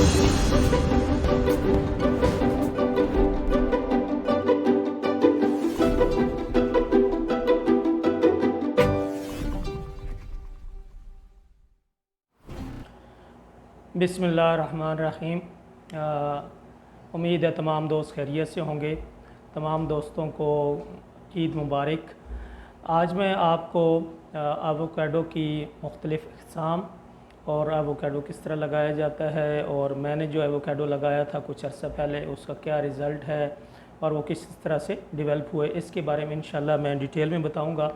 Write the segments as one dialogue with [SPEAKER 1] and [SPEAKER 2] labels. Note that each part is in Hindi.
[SPEAKER 1] बिस्मिल्लाहिर्रहमानिर्रहीम। उम्मीद है तमाम दोस्त खैरियत से होंगे। तमाम दोस्तों को ईद मुबारक। आज मैं आपको एवोकाडो की मुख्तलिफ़ अक़साम और एवोकाडो किस तरह लगाया जाता है, और मैंने जो एवोकाडो लगाया था कुछ अर्सा पहले उसका क्या रिज़ल्ट है और वो किस तरह से डेवलप हुए, इसके बारे में इंशाल्लाह मैं डिटेल में बताऊंगा।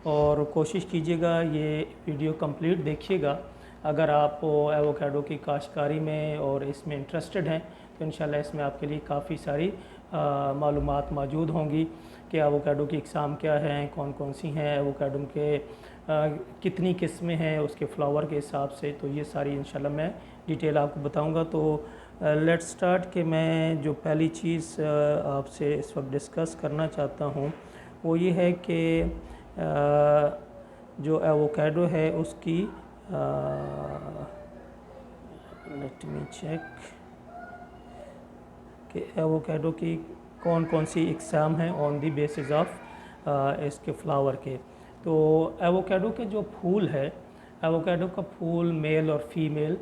[SPEAKER 1] और कोशिश कीजिएगा ये वीडियो कंप्लीट देखिएगा। अगर आप एवोकाडो की काश्तकारी में और इसमें इंटरेस्टेड हैं तो इंशाल्लाह इसमें आपके लिए काफ़ी सारी मालूमात मौजूद होंगी कि एवोकाडो की अक़साम क्या हैं, कौन कौन सी हैं, एवोकाडो के कितनी किस्में हैं उसके फ्लावर के हिसाब से। तो ये सारी इंशाल्लाह मैं डिटेल आपको बताऊंगा। तो लेट्स स्टार्ट कि मैं जो पहली चीज़ आपसे इस वक्त डिस्कस करना चाहता हूँ वो ये है कि जो एवोकाडो है उसकी लेट मी चेक कि एवोकाडो की कौन कौन सी इकसाम हैं ऑन दी बेसिस ऑफ इसके फ्लावर के। तो एवोकाडो के जो फूल है, एवोकाडो का फूल मेल और फीमेल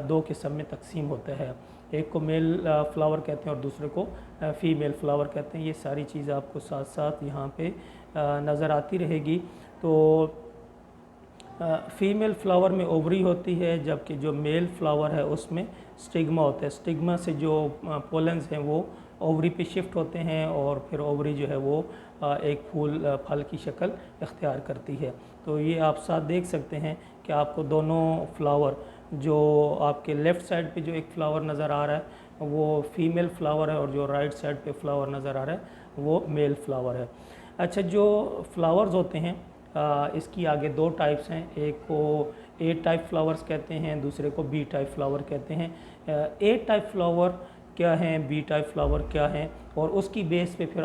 [SPEAKER 1] दो किस्म में तकसीम होता है। एक को मेल फ्लावर कहते हैं और दूसरे को फीमेल फ्लावर कहते हैं। ये सारी चीज़ आपको साथ साथ यहाँ पे नज़र आती रहेगी। तो फीमेल फ्लावर में ओवरी होती है, जबकि जो मेल फ्लावर है उसमें स्टिग्मा होता है। स्टिग्मा से जो पोलन्स हैं वो ओवरी पे शिफ्ट होते हैं और फिर ओवरी जो है वो एक फल की शक्ल इख्तियार करती है। तो ये आप साथ देख सकते हैं कि आपको दोनों फ्लावर, जो आपके लेफ़्ट साइड पे जो एक फ्लावर नज़र आ रहा है वो फीमेल फ्लावर है और जो राइट साइड पे फ्लावर नज़र आ रहा है वो मेल फ्लावर है। अच्छा, जो फ्लावर्स होते हैं इसकी आगे दो टाइप्स हैं। एक को ए टाइप फ्लावर्स कहते हैं, दूसरे को बी टाइप फ्लावर कहते हैं। ए टाइप फ्लावर क्या हैं, बी टाइप फ्लावर क्या हैं, और उसकी बेस पे फिर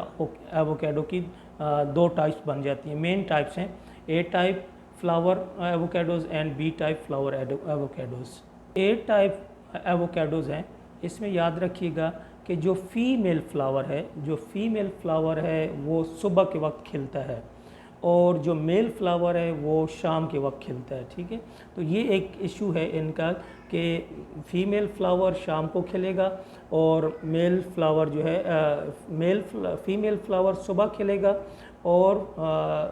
[SPEAKER 1] एवोकाडो की दो टाइप्स बन जाती हैं। मेन टाइप्स हैं A type flower avocados and B type flower avocados. A type avocados हैं, इसमें याद रखिएगा कि जो फीमेल फ्लावर है, जो फीमेल फ्लावर है वो सुबह के वक्त खिलता है और जो मेल फ्लावर है वो शाम के वक्त खिलता है। ठीक है, तो ये एक इशू है इनका कि फ़ीमेल फ्लावर शाम को खिलेगा और मेल फ्लावर जो है फीमेल फ्लावर सुबह खिलेगा और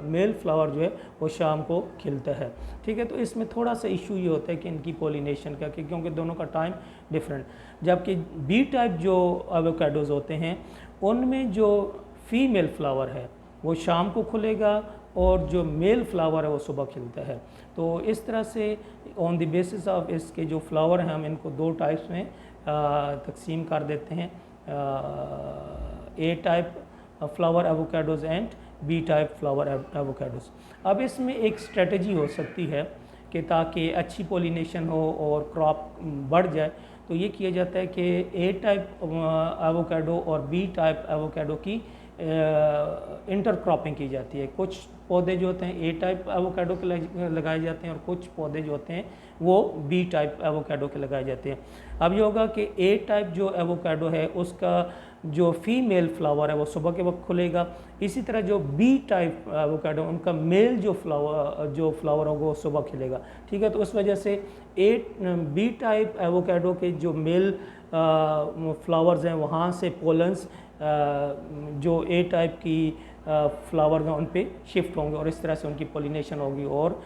[SPEAKER 1] मेल फ्लावर जो है वो शाम को खिलता है। ठीक है, तो इसमें थोड़ा सा इशू ये होता है कि इनकी पोलिनेशन का, क्योंकि दोनों का टाइम डिफरेंट। जबकि बी टाइप जो एवोकाडोज़ होते हैं उनमें जो फीमेल फ्लावर है वो शाम को खुलेगा और जो मेल फ्लावर है वो सुबह खिलता है। तो इस तरह से ऑन द बेसिस ऑफ इसके जो फ्लावर हैं हम इनको दो टाइप्स में तकसीम कर देते हैं, A type flower avocados and B type flower avocados. अब इसमें एक स्ट्रेटजी हो सकती है कि ताकि अच्छी पोलिनेशन हो और क्रॉप बढ़ जाए, तो ये किया जाता है कि ए टाइप एवोकाडो और बी टाइप एवोकाडो की इंटरक्रॉपिंग की जाती है। कुछ पौधे जो होते हैं ए टाइप एवोकाडो के लगाए जाते हैं और कुछ पौधे जो होते हैं वो बी टाइप एवोकाडो के लगाए जाते हैं। अब ये होगा कि ए टाइप जो एवोकाडो है उसका जो फीमेल फ्लावर है वो सुबह के वक्त खुलेगा। इसी तरह जो बी टाइप एवोकाडो उनका मेल जो फ्लावर होगा वो सुबह खिलेगा। ठीक है, तो उस वजह से बी टाइप एवोकाडो के जो मेल फ्लावर्स हैं वहाँ से पोलन्स जो ए टाइप की फ्लावर हैं उन पे शिफ्ट होंगे और इस तरह से उनकी पोलिनेशन होगी और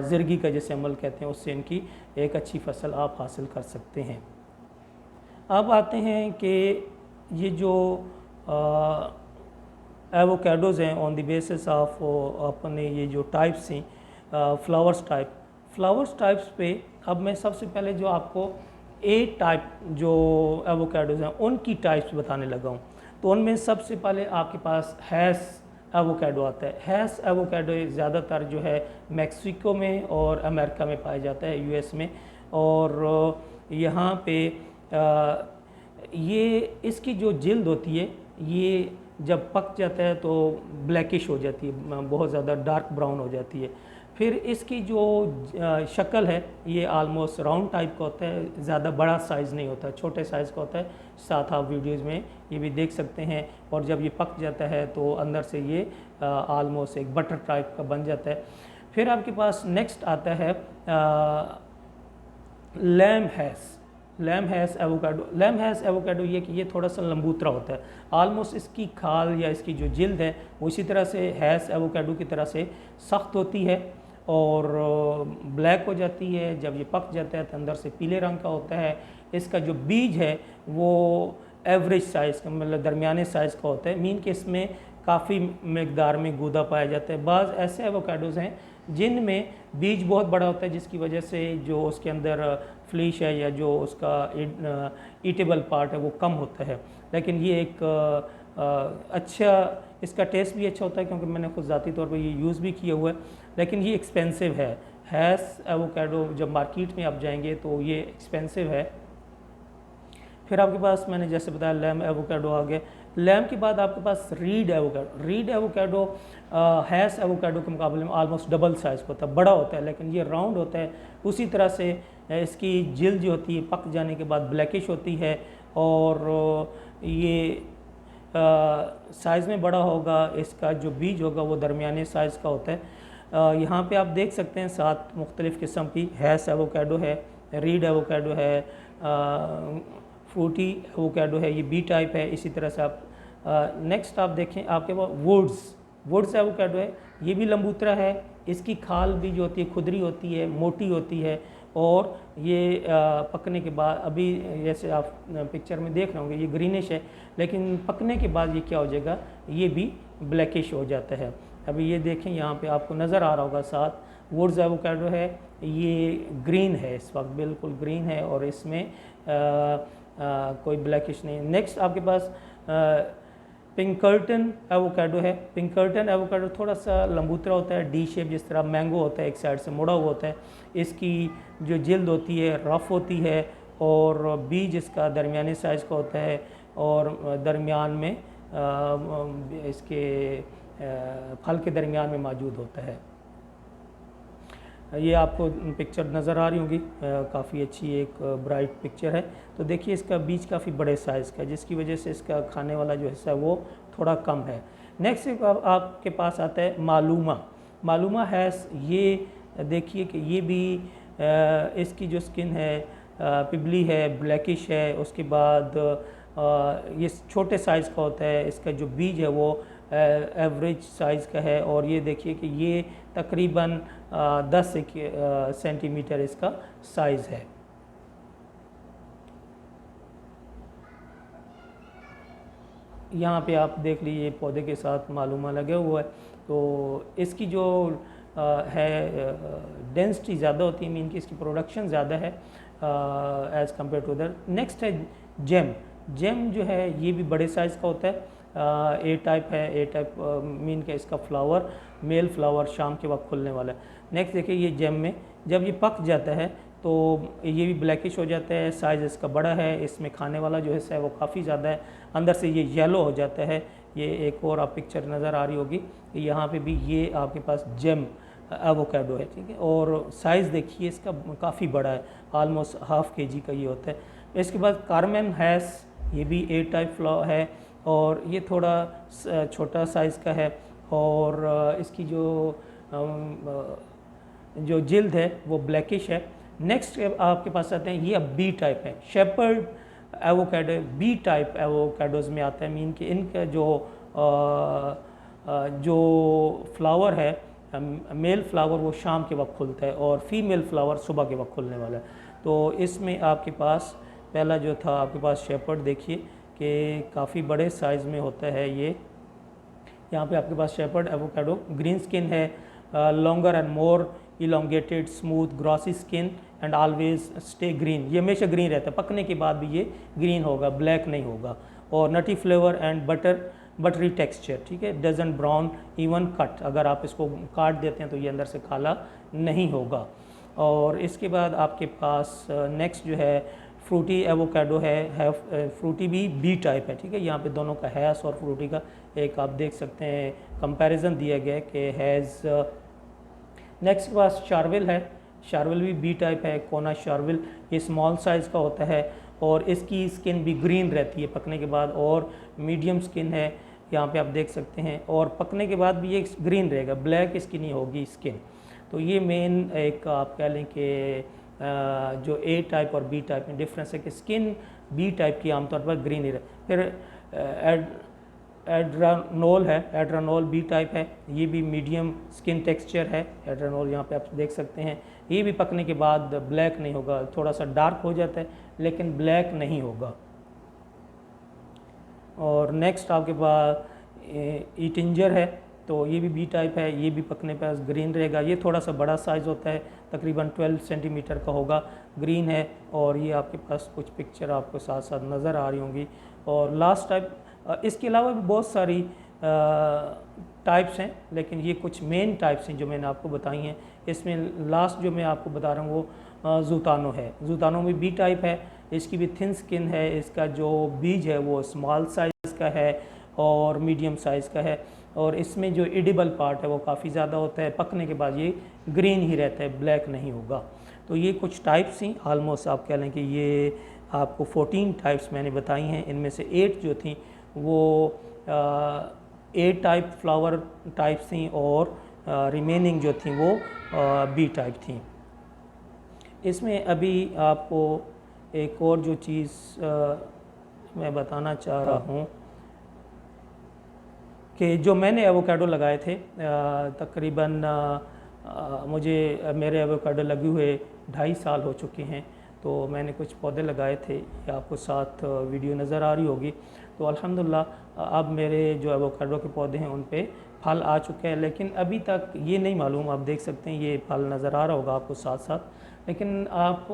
[SPEAKER 1] ज़िरगी का जैसे अमल कहते हैं उससे इनकी एक अच्छी फसल आप हासिल कर सकते हैं। अब आते हैं कि ये जो एवोकाडोज़ हैं ऑन द बेसिस ऑफ अपने ये जो टाइप्स हैं फ्लावर्स टाइप्स पे, अब मैं सबसे पहले जो आपको ए टाइप जो एवोकाडोज़ हैं उनकी टाइप्स बताने लगा हूँ। तो उनमें सबसे पहले आपके पास हैस एवोकाडो आता है। हैस एवोकाडो ज़्यादातर जो है मैक्सिको में और अमेरिका में पाया जाता है, यूएस में। और यहाँ पे ये इसकी जो जिल्द होती है ये जब पक जाता है तो ब्लैकिश हो जाती है, बहुत ज़्यादा डार्क ब्राउन हो जाती है। फिर इसकी जो शक्ल है ये आलमोस्ट राउंड टाइप का होता है, ज़्यादा बड़ा साइज़ नहीं होता, छोटे साइज़ का होता है। साथ आप वीडियोज़ में ये भी देख सकते हैं। और जब ये पक जाता है तो अंदर से ये आलमोस्ट एक बटर टाइप का बन जाता है। फिर आपके पास नेक्स्ट आता है लैम हैस एवोकाडो। लैम हैस एवोकाडो ये कि ये थोड़ा सा लंबूतरा होता है, आलमोस्ट इसकी खाल या इसकी जो जिल्द है वो इसी तरह से हैस एवोकाडो की तरह से सख्त होती है और ब्लैक हो जाती है। जब ये पक जाता है तो अंदर से पीले रंग का होता है। इसका जो बीज है वो एवरेज साइज़ का, मतलब दरमियाने साइज़ का होता है, मीन कि इसमें काफ़ी मकदार में गूदा पाया जाता है। बाज़ ऐसे एवोकाडोज़ हैं जिनमें बीज बहुत बड़ा होता है जिसकी वजह से जो उसके अंदर फ्लीश है या जो उसका ईटेबल पार्ट है वो कम होता है। लेकिन ये एक अच्छा, इसका टेस्ट भी अच्छा होता है क्योंकि मैंने खुद ज़ाती तौर पर ये यूज़ भी किया हुआ है। लेकिन ये एक्सपेंसिव है। हैस एवोकाडो जब मार्केट में आप जाएंगे तो ये एक्सपेंसिव है। फिर आपके पास मैंने जैसे बताया लैम एवोकाडो आ गया। लैम के बाद आपके पास रीड एवोकाडो। रीड एवोकाडो हैस एवोकाडो के मुकाबले में आलमोस्ट डबल साइज़ का होता है, बड़ा होता है, लेकिन ये राउंड होता है। उसी तरह से इसकी जिल्द जो होती है पक जाने के बाद ब्लैकिश होती है और ये साइज़ में बड़ा होगा। इसका जो बीज होगा वो दरमियाने साइज़ का होता है। यहाँ पे आप देख सकते हैं 7 मुख्तलिफ़ किस्म की हैस एवोकाडो है, रीड एवोकाडो है, फ्रूटी एवोकाडो है, ये बी टाइप है। इसी तरह से आप नेक्स्ट आप देखें आपके पास वुड्स एवोकाडो है, ये भी लंबूतरा है। इसकी खाल भी जो होती है खुदरी होती है, मोटी होती है और ये पकने के बाद अभी जैसे आप पिक्चर में देख रहे होंगे ये ग्रीनिश है, लेकिन पकने के बाद ये क्या हो जाएगा, ये भी ब्लैकिश हो जाता है। अभी ये देखें यहाँ पे आपको नज़र आ रहा होगा साथ वुड्स एवोकाडो है, ये ग्रीन है, इस वक्त बिल्कुल ग्रीन है और इसमें कोई ब्लैकिश नहीं। नेक्स्ट आपके पास पिंकर्टन एवोकाडो है। पिंकर्टन एवोकाडो थोड़ा सा लंबूतरा होता है, डी शेप, जिस तरह मैंगो होता है, एक साइड से मुड़ा हुआ होता है। इसकी जो जिल्द होती है रफ़ होती है और बीज इसका दरमियाने साइज़ का होता है और दरमियान में इसके फल के दरमियान में मौजूद होता है। ये आपको पिक्चर नज़र आ रही होगी, काफ़ी अच्छी एक ब्राइट पिक्चर है। तो देखिए इसका बीज काफ़ी बड़े साइज़ का है जिसकी वजह से इसका खाने वाला जो हिस्सा है वो थोड़ा कम है। नेक्स्ट आपके पास आता है मालूमा हैस। ये देखिए कि ये भी इसकी जो स्किन है पिबली है, ब्लैकिश है। उसके बाद ये छोटे साइज़ का होता है। इसका जो बीज है वो एवरेज साइज़ का है और ये देखिए कि ये तकरीबन 10 सेंटीमीटर इसका साइज़ है। यहाँ पे आप देख लीजिए पौधे के साथ मालूमा लगे हुआ है। तो इसकी जो है डेंसिटी ज़्यादा होती है, मीन की इसकी प्रोडक्शन ज़्यादा है as compare to other. Next है जेम जो है ये भी बड़े साइज़ का होता है, ए टाइप है। ए टाइप मीन का इसका फ्लावर, मेल फ्लावर शाम के वक्त खुलने वाला है। नेक्स्ट देखिए ये जेम में जब ये पक जाता है तो ये भी ब्लैकिश हो जाता है, साइज़ इसका बड़ा है, इसमें खाने वाला जो हिस्सा है वो काफ़ी ज़्यादा है, अंदर से ये येलो हो जाता है। ये एक और आप पिक्चर नज़र आ रही होगी, यहाँ पे भी ये आपके पास जेम एवोकाडो है, ठीक है। और साइज़ देखिए इसका काफ़ी बड़ा है, आलमोस्ट ½ kg का ये होता है। इसके बाद कार्मेन हैस, ये भी ए टाइप फ्लावर है और ये थोड़ा छोटा साइज़ का है और इसकी जो जिल्द है वो ब्लैकिश है। नेक्स्ट आपके पास आते हैं ये अब बी टाइप है, Shepard avocado B type avocados में आता है। मीन कि इनका जो फ्लावर है मेल फ्लावर वो शाम के वक्त खुलता है और फीमेल फ्लावर सुबह के वक्त खुलने वाला है। तो इसमें आपके पास पहला जो था आपके पास शेपर्ड, देखिए कि काफ़ी बड़े साइज़ में होता है ये। यहाँ पे आपके पास शेपर्ड एवोकाडो ग्रीन स्किन है, longer and more elongated smooth glossy skin and always stay green. ये हमेशा ग्रीन रहता है, पकने के बाद भी ये ग्रीन होगा, ब्लैक नहीं होगा। और नटी फ्लेवर एंड बटरी टेक्सचर, ठीक है। डजंट ब्राउन इवन कट, अगर आप इसको काट देते हैं तो ये अंदर से काला नहीं होगा। और इसके बाद आपके पास नेक्स्ट जो है फ्रूटी एवोकाडो है फ्रूटी भी बी टाइप है, ठीक है। यहाँ पे दोनों का हैज़ और फ्रूटी का एक आप देख सकते हैं कंपैरिजन दिया गया है कि हैज़ नेक्स्ट के पास शार्विल है। शार्विल भी बी टाइप है, कोना शार्विल। ये स्मॉल साइज़ का होता है और इसकी स्किन भी ग्रीन रहती है पकने के बाद, और मीडियम स्किन है, यहाँ पे आप देख सकते हैं। और पकने के बाद भी ये ग्रीन रहेगा, ब्लैक इसकी नहीं होगी स्किन। तो ये मेन एक आप कह लें कि जो ए टाइप और बी टाइप में डिफरेंस है कि स्किन बी टाइप की आमतौर पर ग्रीन ही रहे। फिर एड्रानोल है, एड्रानोल बी टाइप है, ये भी मीडियम स्किन टेक्सचर है। एड्रानोल यहाँ पे आप देख सकते हैं, ये भी पकने के बाद ब्लैक नहीं होगा, थोड़ा सा डार्क हो जाता है लेकिन ब्लैक नहीं होगा। और नेक्स्ट आपके पास ईटिंजर है, तो ये भी बी टाइप है, ये भी पकने पर ग्रीन रहेगा। ये थोड़ा सा बड़ा साइज़ होता है, तकरीबन 12 सेंटीमीटर का होगा, ग्रीन है। और ये आपके पास कुछ पिक्चर आपको साथ साथ नज़र आ रही होंगी। और लास्ट टाइप, इसके अलावा भी बहुत सारी टाइप्स हैं, लेकिन ये कुछ मेन टाइप्स हैं जो मैंने आपको बताई हैं। इसमें लास्ट जो मैं आपको बता रहा हूँ वो ज़ूतानो है। ज़ूतानो में बी टाइप है, इसकी भी थिन स्किन है, इसका जो बीज है वो स्मॉल साइज़ का है और मीडियम साइज़ का है। और इसमें जो एडिबल पार्ट है वो काफ़ी ज़्यादा होता है, पकने के बाद ये ग्रीन ही रहता है, ब्लैक नहीं होगा। तो ये कुछ टाइप्स ही ऑलमोस्ट आप कह लें कि ये आपको 14 टाइप्स मैंने बताई हैं। इनमें से 8 जो थी वो ए टाइप फ्लावर टाइप्स थी और रिमेनिंग जो थी वो बी टाइप थी। इसमें अभी आपको एक और जो चीज़ मैं बताना चाह रहा हूँ कि जो मैंने एवोकाडो लगाए थे, तकरीबन मुझे मेरे एवोकाडो लगे हुए 2.5 साल हो चुके हैं। तो मैंने कुछ पौधे लगाए थे, ये आपको साथ वीडियो नज़र आ रही होगी। तो अल्हम्दुलिल्लाह अब मेरे जो एवोकाडो के पौधे हैं उन पे फल आ चुके हैं, लेकिन अभी तक ये नहीं मालूम, आप देख सकते हैं ये फल नज़र आ रहा होगा आपको साथ साथ, लेकिन आप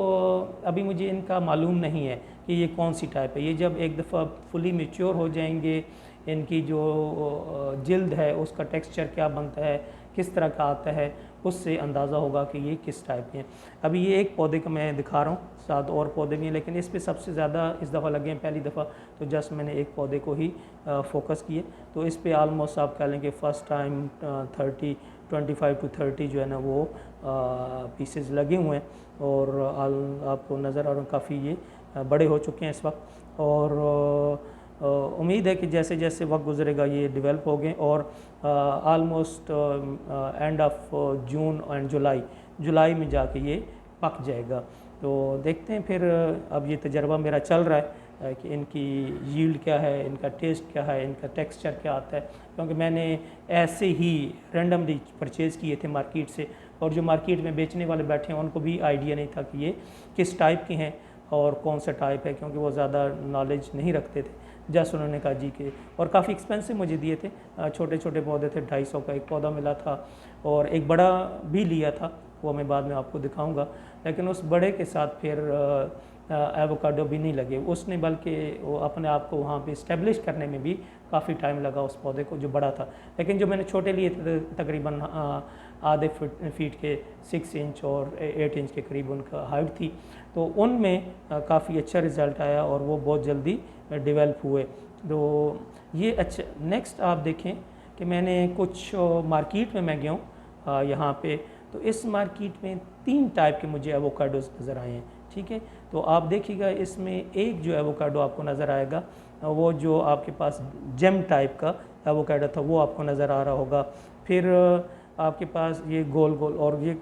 [SPEAKER 1] अभी मुझे इनका मालूम नहीं है कि ये कौन सी टाइप है। ये जब एक दफ़ा फुली मैच्योर हो जाएंगे, इनकी जो जिल्द है उसका टेक्सचर क्या बनता है, किस तरह का आता है, उससे अंदाज़ा होगा कि ये किस टाइप के हैं। अभी ये एक पौधे का मैं दिखा रहा हूँ, साथ और पौधे भी हैं, लेकिन इस पे सबसे ज़्यादा इस दफ़ा लगे हैं पहली दफ़ा, तो जस्ट मैंने एक पौधे को ही फोकस किए। तो इस पे आलमोस्ट आप कह लें कि फ़र्स्ट टाइम 25 to 30 जो है ना वो पीसेस लगे हुए हैं। और आपको नज़र आ रहा, काफ़ी ये बड़े हो चुके हैं इस वक्त। और उम्मीद है कि जैसे जैसे वक्त गुजरेगा ये डेवलप हो गए और almost end of June and July में जाके ये पक जाएगा। तो देखते हैं फिर, अब ये तजर्बा मेरा चल रहा है कि इनकी यील्ड क्या है, इनका टेस्ट क्या है, इनका टेक्सचर क्या आता है, क्योंकि मैंने ऐसे ही रैंडमली परचेज़ किए थे मार्केट से, और जो मार्केट में बेचने वाले बैठे हैं उनको भी आइडिया नहीं था कि ये किस टाइप के हैं और कौन सा टाइप है, क्योंकि वो ज़्यादा नॉलेज नहीं रखते थे। जस्ट उन्होंने कहा जी के, और काफ़ी एक्सपेंसिव मुझे दिए थे, छोटे छोटे पौधे थे, 250 का एक पौधा मिला था, और एक बड़ा भी लिया था, वो मैं बाद में आपको दिखाऊंगा। लेकिन उस बड़े के साथ फिर एवोकाडो भी नहीं लगे उसने, बल्कि वो अपने आप को वहाँ पे इस्टेब्लिश करने में भी काफ़ी टाइम लगा उस पौधे को जो बड़ा था। लेकिन जो मैंने छोटे लिए थे तकरीबन आधे फीट के 6 इंच और 8 इंच के करीब उनका हाइट थी, तो उनमें काफ़ी अच्छा रिज़ल्ट आया और वो बहुत जल्दी डेवलप हुए। तो ये अच्छा। नेक्स्ट आप देखें कि मैंने कुछ मार्केट में मैं गया हूँ यहाँ पे, तो इस मार्केट में 3 टाइप के मुझे एवोकाडोस नज़र आए हैं, ठीक है। तो आप देखिएगा, इसमें एक जो एवोकाडो आपको नज़र आएगा वो जो आपके पास जेम टाइप का एवोकाडो था वो आपको नज़र आ रहा होगा। फिर आपके पास ये गोल गोल, और ये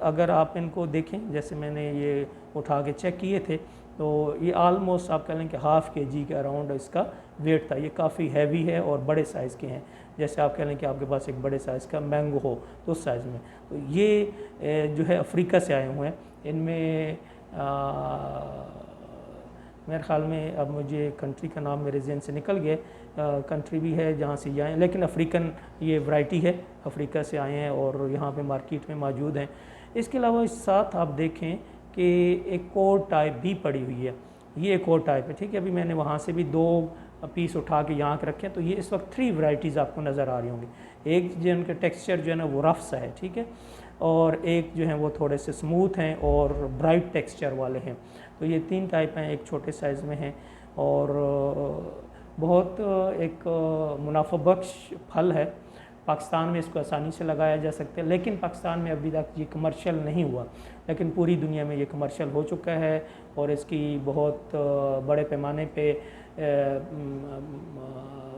[SPEAKER 1] अगर आप इनको देखें, जैसे मैंने ये उठा के चेक किए थे, तो ये आलमोस्ट आप कह लें कि ½ kg के अराउंड इसका वेट था। ये काफ़ी हैवी है और बड़े साइज़ के हैं, जैसे आप कह लें कि आपके पास एक बड़े साइज़ का मैंगो हो तो उस साइज़ में। तो ये जो है अफ्रीका से आए हुए हैं। इनमें मेरे ख़्याल में, अब मुझे कंट्री का नाम मेरे जहन से निकल गया, कंट्री भी है जहाँ से ये आए, लेकिन अफ्रीकन ये वैरायटी है, अफ्रीका से आए हैं और यहाँ पे मार्केट में मौजूद हैं। इसके अलावा इस साथ आप देखें कि एक और टाइप भी पड़ी हुई है, ये एक और टाइप है, ठीक है। अभी मैंने वहाँ से भी 2 पीस उठा के यहाँ के रखे हैं, तो ये इस वक्त 3 वैरायटीज़ आपको नज़र आ रही होंगी। एक जो उनका टेक्सचर जो है ना वो रफ सा है, ठीक है, और एक जो है वो थोड़े से स्मूथ हैं और ब्राइट टेक्सचर वाले हैं। तो ये 3 टाइप हैं, एक छोटे साइज़ में हैं और बहुत एक मुनाफा बख्श फल है। पाकिस्तान में इसको आसानी से लगाया जा सकता है, लेकिन पाकिस्तान में अभी तक ये कमर्शियल नहीं हुआ, लेकिन पूरी दुनिया में ये कमर्शियल हो चुका है और इसकी बहुत बड़े पैमाने पे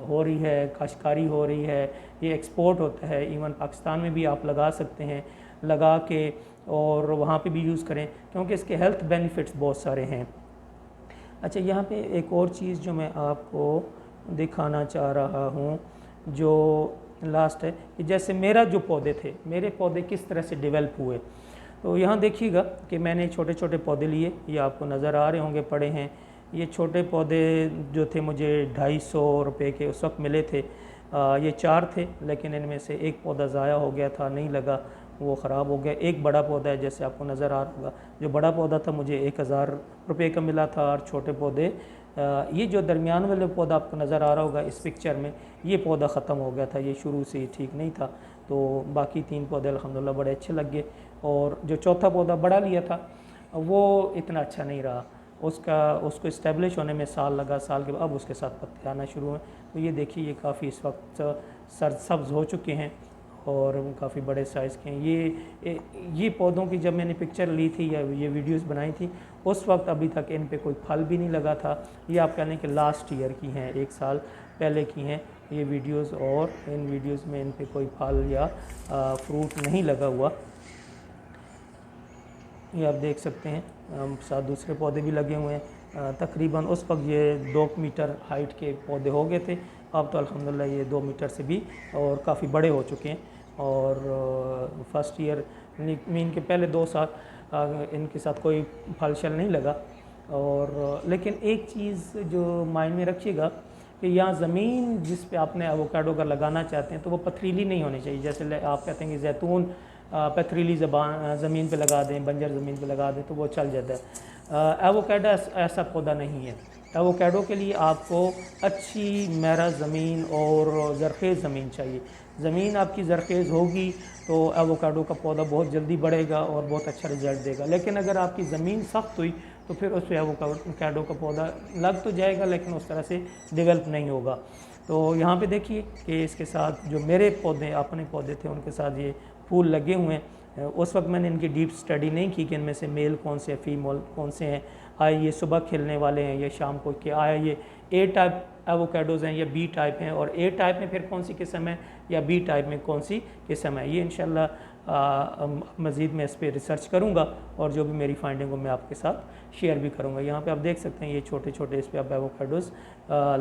[SPEAKER 1] हो रही है, काश्तकारी हो रही है, ये एक्सपोर्ट होता है। इवन पाकिस्तान में भी आप लगा सकते हैं, लगा के और वहाँ पे भी यूज़ करें, क्योंकि इसके हेल्थ बेनिफिट्स बहुत सारे हैं। अच्छा, यहाँ पे एक और चीज़ जो मैं आपको दिखाना चाह रहा हूँ, जो लास्ट है कि जैसे मेरे पौधे किस तरह से डेवलप हुए। तो यहाँ देखिएगा कि मैंने छोटे छोटे पौधे लिए, ये आपको नज़र आ रहे होंगे, पड़े हैं। ये छोटे पौधे जो थे मुझे 250 रुपये के उस वक्त मिले थे। ये 4 थे, लेकिन इनमें से एक पौधा ज़ाया हो गया था, नहीं लगा, वो ख़राब हो गया। एक बड़ा पौधा है, जैसे आपको नज़र आ रहा होगा, जो बड़ा पौधा था मुझे 1000 रुपये का मिला था, और छोटे पौधे ये जो दरमियान वाले पौधा आपको नज़र आ रहा होगा इस पिक्चर में, ये पौधा ख़त्म हो गया था, ये शुरू से ही ठीक नहीं था। तो बाकी 3 पौधे अल्हम्दुलिल्लाह बड़े अच्छे लग गए, और जो चौथा पौधा बड़ा लिया था वो इतना अच्छा नहीं रहा, उसको इस्टेब्लिश होने में साल लगा, साल के बाद अब उसके साथ पत्ते आना शुरू हुए। तो ये देखिए, ये काफ़ी इस वक्त सरसब्ज़ हो चुके हैं और काफ़ी बड़े साइज़ के हैं। ये पौधों की जब मैंने पिक्चर ली थी या ये वीडियोस बनाई थी, उस वक्त अभी तक इन पे कोई फल भी नहीं लगा था। ये आप कह लें कि लास्ट ईयर की हैं, 1 साल पहले की हैं ये वीडियोस, और इन वीडियोस में इन पे कोई फल या फ्रूट नहीं लगा हुआ। ये आप देख सकते हैं, साथ दूसरे पौधे भी लगे हुए हैं। तकरीबन उस वक्त ये 2 मीटर हाइट के पौधे हो गए थे, अब तो अल्हम्दुलिल्लाह ये 2 मीटर से भी और काफ़ी बड़े हो चुके हैं। और फर्स्ट ईयर मीन के पहले 2 साल इनके साथ कोई फल शल नहीं लगा। और लेकिन एक चीज़ जो माइंड में रखिएगा कि यहाँ ज़मीन जिस पे आपने एवोकाडो का लगाना चाहते हैं तो वो पथरीली नहीं होनी चाहिए। जैसे आप कहते हैं कि जैतून पथरीली ज़मीन पे लगा दें, बंजर ज़मीन पे लगा दें तो वो चल जाता है। एवोकाडो ऐसा पौधा नहीं है। एवोकाडो के लिए आपको अच्छी मैरा ज़मीन और ज़रख़ेज़ ज़मीन चाहिए। ज़मीन आपकी ज़रख़ेज़ होगी तो एवोकाडो का पौधा बहुत जल्दी बढ़ेगा और बहुत अच्छा रिज़ल्ट देगा। लेकिन अगर आपकी ज़मीन सख्त हुई तो फिर उस पर एवोकाडो का पौधा लग तो जाएगा, लेकिन उस तरह से डेवलप नहीं होगा। तो यहाँ पे देखिए कि इसके साथ जो मेरे पौधे, अपने पौधे थे, उनके साथ ये फूल लगे हुए हैं। उस वक्त मैंने इनकी डीप स्टडी नहीं की कि इनमें से मेल कौन से, फीमेल कौन से हैं, आए ये सुबह खिलने वाले हैं या शाम को, कि आया ये ए टाइप एवोकाडोज़ हैं या बी टाइप हैं, और ए टाइप में फिर कौन सी किस्म है या बी टाइप में कौन सी किस्म है। ये इंशाल्लाह मज़ीद मैं इस पर रिसर्च करूँगा और जो भी मेरी फाइंडिंग हो मैं आपके साथ शेयर भी करूँगा। यहाँ पे आप देख सकते हैं ये छोटे छोटे इस पर अब एवोकाडोज़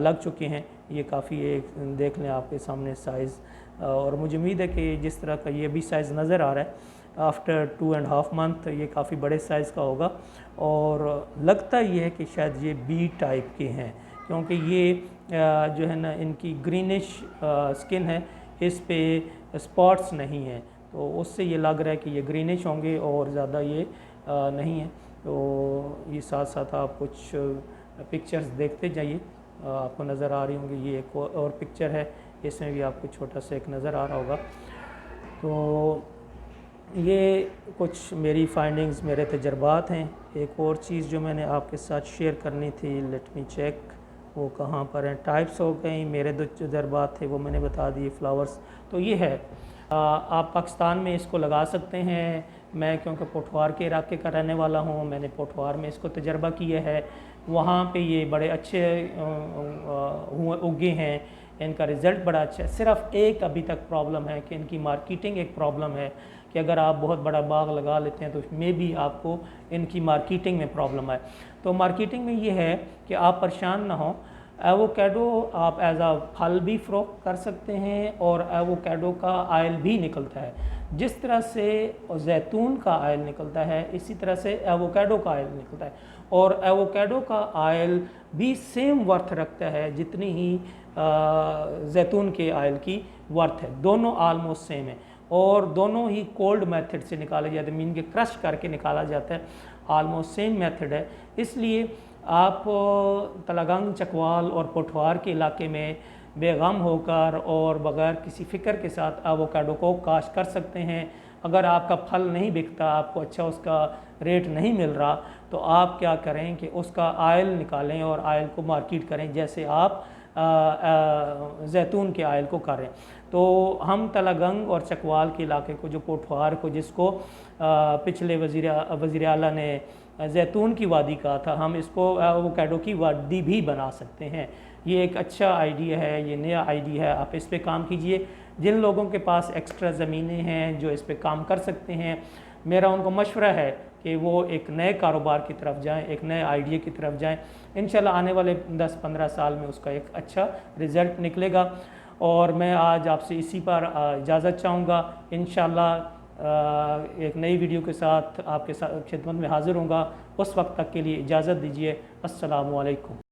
[SPEAKER 1] लग चुके हैं। ये काफ़ी एक देख लें आपके सामने साइज़, और मुझे उम्मीद है कि जिस तरह का ये भी साइज़ नज़र आ रहा है आफ्टर 2.5 मंथ ये काफ़ी बड़े साइज़ का होगा। और लगता ये है कि शायद ये बी टाइप के हैं, क्योंकि ये जो है ना इनकी ग्रीनिश स्किन है, इस पे स्पॉट्स नहीं हैं, तो उससे ये लग रहा है कि ये ग्रीनिश होंगे और ज़्यादा ये नहीं है। तो ये साथ साथ आप कुछ पिक्चर्स देखते जाइए, आपको नज़र आ रही होंगी। ये एक और पिक्चर है, इसमें भी आपको छोटा सा एक नज़र आ रहा होगा। तो ये कुछ मेरी फाइंडिंग्स, मेरे तजर्बात हैं। एक और चीज़ जो मैंने आपके साथ शेयर करनी थी, लेट मी चेक वो कहाँ पर हैं। टाइप्स हो गई, मेरे जो तजर्बात थे वो मैंने बता दिए। फ्लावर्स तो ये है, आप पाकिस्तान में इसको लगा सकते हैं। मैं क्योंकि पोठवार के इलाके का रहने वाला हूँ, मैंने पोठवार में इसको तजर्बा किया है। वहाँ पे ये बड़े अच्छे उगे हैं, इनका रिज़ल्ट बड़ा अच्छा है। सिर्फ एक अभी तक प्रॉब्लम है कि इनकी मार्केटिंग एक प्रॉब्लम है, कि अगर आप बहुत बड़ा बाग लगा लेते हैं तो उसमें भी आपको इनकी मार्केटिंग में प्रॉब्लम है। तो मार्केटिंग में ये है कि आप परेशान ना हो। एवोकाडो आप एज आ फल भी फ़रोख्त कर सकते हैं, और एवोकाडो का आयल भी निकलता है। जिस तरह से जैतून का आयल निकलता है, इसी तरह से एवोकाडो का आयल निकलता है, और एवोकाडो का आयल भी सेम वर्थ रखता है जितनी ही जैतून के आयल की वर्थ है। दोनों आलमोस्ट सेम है, और दोनों ही कोल्ड मेथड से निकाले जाते हैं, मीन के क्रश करके निकाला जाता है। आलमोस्ट सेम मेथड है। इसलिए आप तलागंग, चकवाल और पोठवार के इलाके में बेगम होकर और बग़ैर किसी फ़िक्र के साथ एवोकाडो को काश्त कर सकते हैं। अगर आपका फल नहीं बिकता, आपको अच्छा उसका रेट नहीं मिल रहा, तो आप क्या करें कि उसका आयल निकालें और आयल को मार्केट करें। जैसे आप जैतून के आयल को करें। तो हम तलागंग और चकवाल के इलाके को, जो पोठवार को, जिसको पिछले वज़ीर आला ने जैतून की वादी कहा था, हम इसको एवोकाडो की वादी भी बना सकते हैं। ये एक अच्छा आइडिया है, ये नया आइडिया है, आप इस पे काम कीजिए। जिन लोगों के पास एक्स्ट्रा ज़मीनें हैं जो इस पे काम कर सकते हैं, मेरा उनको मशवरा है कि वो एक नए कारोबार की तरफ जाएं, एक नए आइडिया की तरफ जाएं। इंशाल्लाह आने वाले 10-15 साल में उसका एक अच्छा रिज़ल्ट निकलेगा। और मैं आज आपसे इसी पर इजाज़त चाहूँगा। इंशाल्लाह एक नई वीडियो के साथ आपके साथ खिदमत में हाज़िर होऊंगा। उस वक्त तक के लिए इजाज़त दीजिए। अस्सलामु अलैकुम।